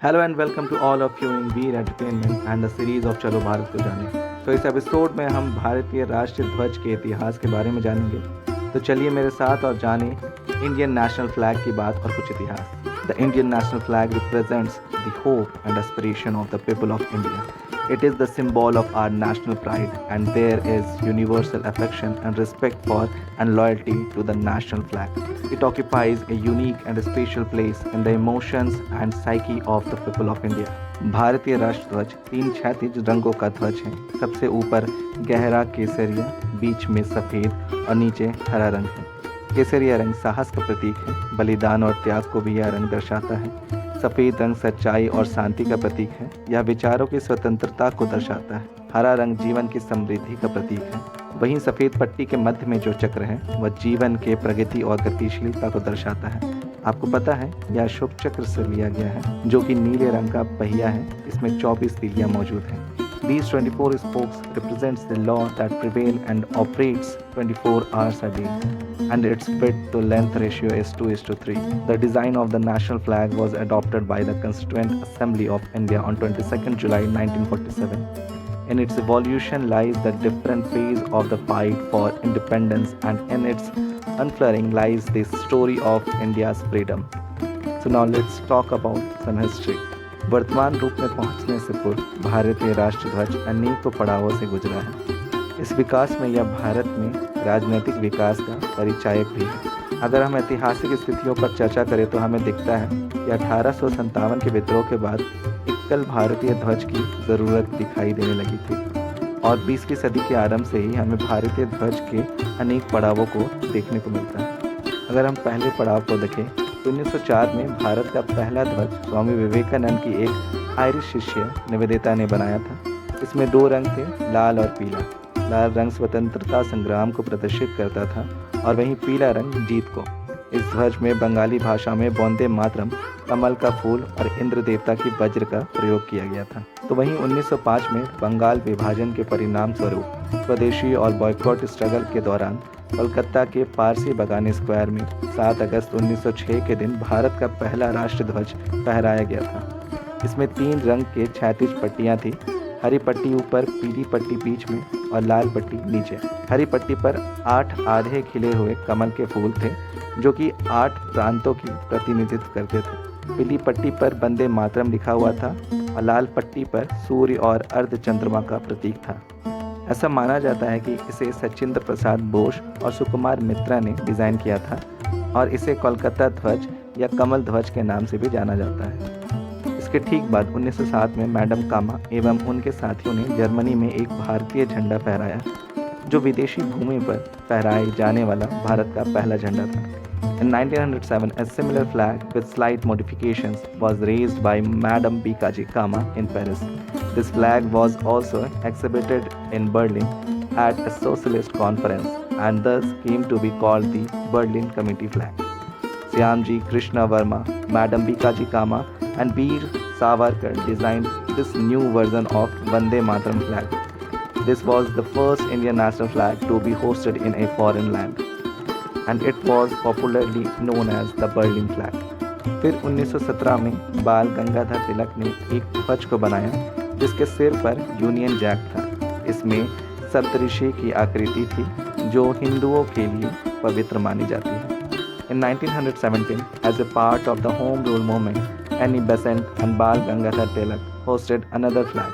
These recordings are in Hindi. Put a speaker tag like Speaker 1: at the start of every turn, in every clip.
Speaker 1: Hello and welcome to all of you in Veer entertainment and the series of चलो भारत को जाने। तो इस एपिसोड में हम भारतीय राष्ट्रीय ध्वज के इतिहास के बारे में जानेंगे। तो चलिए मेरे साथ और जानें इंडियन नेशनल फ्लैग की बात और कुछ इतिहास। The Indian national flag represents the hope and aspiration of the people of India. It is the symbol of our national pride, and there is universal affection and respect for and loyalty to the national flag. It occupies a unique and special place in the emotions and psyche of the people of India. भारतीय राष्ट्र ध्वज 3 क्षैतिज रंगों का ध्वज है। सबसे ऊपर गहरा केसरिया, बीच में सफ़ेद और नीचे हरा रंग है। केसरिया रंग साहस का प्रतीक है। बलिदान और त्याग को भी यह रंग दर्शाता है। सफ़ेद रंग सच्चाई और शांति का प्रतीक है। यह विचारों की स्वतंत्रता को दर्शाता है। हरा रंग जीवन की समृद्धि का प्रतीक है। वहीं सफ़ेद पट्टी के मध्य में जो चक्र है वह जीवन के प्रगति और गतिशीलता को दर्शाता है। आपको पता है यह अशोक चक्र से लिया गया है, जो कि नीले रंग का पहिया है। इसमें 24 तीलियां मौजूद हैं। These 24 spokes represents the law that prevail and operates 24 hours a day, and its width to length ratio is 2:3. The design of the national flag was adopted by the Constituent Assembly of India on 22nd July 1947. In its evolution lies the different phase of the fight for independence, and in its unfurling lies the story of India's freedom. So now let's talk about some history. वर्तमान रूप में पहुंचने से पूर्व भारतीय राष्ट्र ध्वज अनेकों पड़ावों से गुजरा है। इस विकास में यह भारत में राजनीतिक विकास का परिचायक भी है। अगर हम ऐतिहासिक स्थितियों पर चर्चा करें तो हमें दिखता है कि 1857 के विद्रोह के बाद एकल भारतीय ध्वज की ज़रूरत दिखाई देने लगी थी, और 20वीं सदी के आरंभ से ही हमें भारतीय ध्वज के अनेक पड़ावों को देखने को मिलता है। अगर हम पहले पड़ाव को देखें तो 1904 में भारत का पहला ध्वज स्वामी विवेकानंद की एक आयरिश शिष्य निवेदिता ने बनाया था। इसमें 2 रंग थे, लाल और पीला। लाल रंग स्वतंत्रता संग्राम को प्रदर्शित करता था और वहीं पीला रंग जीत को। इस ध्वज में बंगाली भाषा में वंदे मातरम, कमल का फूल और इंद्र देवता की वज्र का प्रयोग किया गया था। तो वहीं 1905 में बंगाल विभाजन के परिणाम स्वरूप स्वदेशी और बॉयकॉट स्ट्रगल के दौरान कोलकाता के पारसी बगानी स्क्वायर में 7 अगस्त 1906 के दिन भारत का पहला राष्ट्र ध्वज फहराया गया था। इसमें 3 रंग के क्षैतिज पट्टियाँ थी। हरी पट्टी ऊपर, पीली पट्टी बीच में और लाल पट्टी नीचे। हरी पट्टी पर 8 आधे खिले हुए कमल के फूल थे, जो कि 8 प्रांतों की प्रतिनिधित्व करते थे। पीली पट्टी पर वंदे मातरम लिखा हुआ था और लाल पट्टी पर सूर्य और अर्ध चंद्रमा का प्रतीक था। ऐसा माना जाता है कि इसे सचिंद्र प्रसाद बोस और सुकुमार मित्रा ने डिज़ाइन किया था, और इसे कोलकाता ध्वज या कमल ध्वज के नाम से भी जाना जाता है। इसके ठीक बाद 1907 में मैडम कामा एवं उनके साथियों ने जर्मनी में एक भारतीय झंडा फहराया, जो विदेशी भूमि पर फहराए जाने वाला भारत का पहला झंडा था। In 1907, a similar flag with slight modifications was raised by Madame Bikaji Kama in Paris. This flag was also exhibited in Berlin at a socialist conference and thus came to be called the Berlin Committee flag. Syamji Krishna Verma, Madame Bikaji Kama and Veer Savarkar designed this new version of Vande Mataram flag. This was the first Indian national flag to be hoisted in a foreign land, and it was popularly known as the Berlin flag. फिर 1917 में बाल गंगाधर तिलक ने एक ध्वज को बनाया जिसके सिर पर यूनियन जैक था। इसमें सप्तऋषि की आकृति थी, जो हिंदुओं के लिए पवित्र मानी जाती है। In 1917, as a part of the Home Rule movement, Annie Besant and Bal Gangadhar Tilak hosted another flag.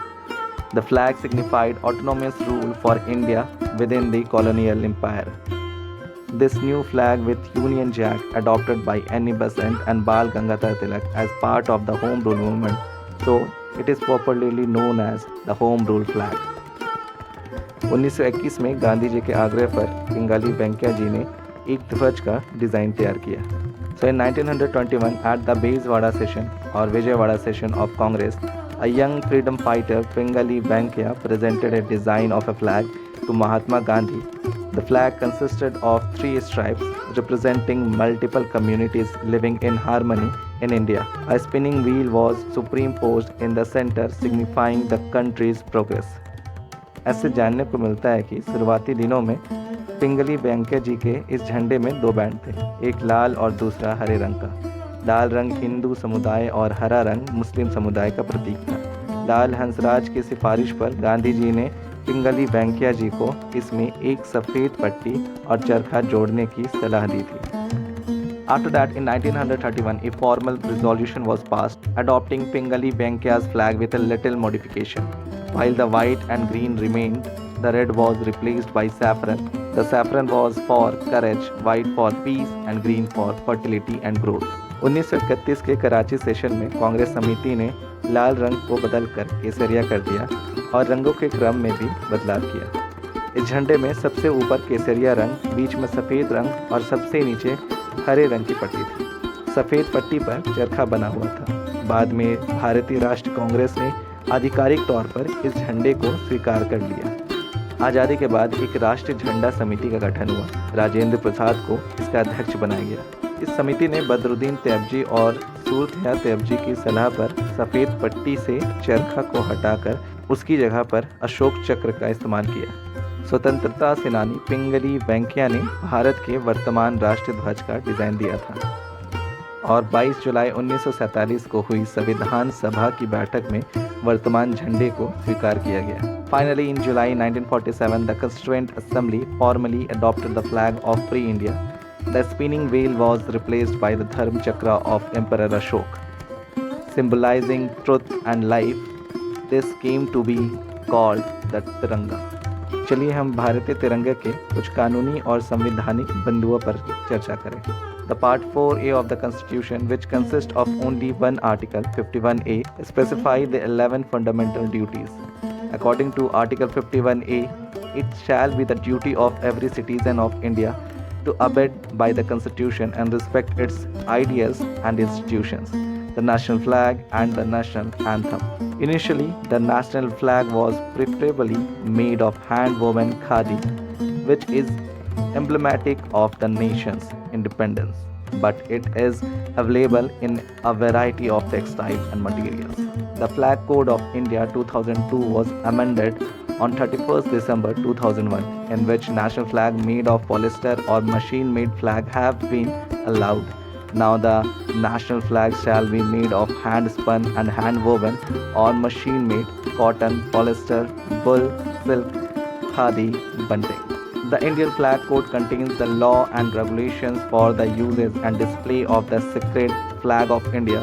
Speaker 1: The flag signified autonomous rule for India within the colonial empire. This new flag with Union Jack, adopted by Annie Besant and Bal Gangadhar Tilak as part of the Home Rule movement, so it is popularly known as the Home Rule flag. 1921 में गांधी जी के आग्रह पर पिंगाली वेंकैया जी ने एक ध्वज का डिज़ाइन तैयार किया। So in 1921, at the Bezwada session or Vijayawada session of Congress, a young freedom fighter, Pingali Venkaiah, presented a design of a flag to Mahatma Gandhi. The flag consisted of 3 stripes representing multiple communities living in harmony in India. A spinning wheel was superimposed in the center, signifying the country's progress. ऐसे जानने को मिलता है कि शुरुआती दिनों में पिंगली वेंकैया जी के इस झंडे में 2 बैंड थे, एक लाल और दूसरा हरे रंग का। लाल रंग हिंदू समुदाय और हरा रंग मुस्लिम समुदाय का प्रतीक था। लाल हंसराज की सिफारिश पर गांधी जी ने पिंगली वेंकैया जी को इसमें एक सफ़ेद पट्टी और चरखा जोड़ने की सलाह दी थी। After that, in 1931, a formal resolution was passed adopting Pingali Venkaiah's flag with a little modification. While the white and green remained, the red was replaced by saffron. The saffron was for courage, white for peace, and green for fertility and growth. 1931 के कराची सेशन में कांग्रेस समिति ने लाल रंग को बदलकर केसरिया कर दिया और रंगों के क्रम में भी बदलाव किया। इस झंडे में सबसे ऊपर केसरिया रंग, बीच में सफ़ेद रंग और सबसे नीचे हरे रंग की पट्टी थी। सफ़ेद पट्टी पर चरखा बना हुआ था। बाद में भारतीय राष्ट्रीय कांग्रेस ने आधिकारिक तौर पर इस झंडे को स्वीकार कर लिया। आज़ादी के बाद एक राष्ट्रीय झंडा समिति का गठन हुआ। राजेंद्र प्रसाद को इसका अध्यक्ष बनाया गया। इस समिति ने बदरुद्दीन तैयबजी और सूरतया तैयबजी की सलाह पर सफ़ेद पट्टी से चरखा को हटाकर उसकी जगह पर अशोक चक्र का इस्तेमाल किया। स्वतंत्रता सेनानी पिंगली वेंकैया ने भारत के वर्तमान राष्ट्रीय ध्वज का डिज़ाइन दिया था और 22 जुलाई 1947 को हुई संविधान सभा की बैठक में वर्तमान झंडे को स्वीकार किया गया। Finally, in July 1947, the Constituent Assembly formally adopted the flag of Free India. The spinning wheel was replaced by the Dharma Chakra of Emperor Ashok, symbolizing truth and life. This came to be called the Tiranga. चलिए हम भारतीय तिरंगे के कुछ कानूनी और संवैधानिक बिंदुओं पर चर्चा करें। The Part 4A of the Constitution, which consists of only one article, 51A, specifies the 11 fundamental duties. According to Article 51A, it shall be the duty of every citizen of India to abide by the Constitution and respect its ideals and institutions, the national flag and the national anthem. Initially, the national flag was preferably made of hand-woven khadi, which is emblematic of the nation's independence, but it is available in a variety of textiles and materials. The Flag Code of India 2002 was amended on 31st December 2001, in which national flag made of polyester or machine-made flag have been allowed. Now the national flag shall be made of hand-spun and hand-woven or machine-made cotton, polyester, wool, silk, khadi, bunting. The Indian Flag Code contains the law and regulations for the usage and display of the sacred flag of India,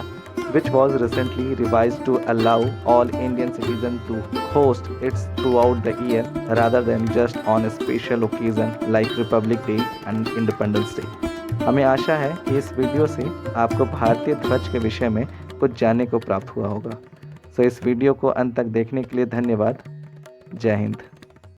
Speaker 1: which was recently revised to allow all Indian citizens to host it throughout the year rather than just on a special occasion like Republic Day and Independence Day. हमें आशा है कि इस वीडियो से आपको भारतीय ध्वज के विषय में कुछ जानने को प्राप्त हुआ होगा। इस वीडियो को अंत तक देखने के लिए धन्यवाद। जय हिंद।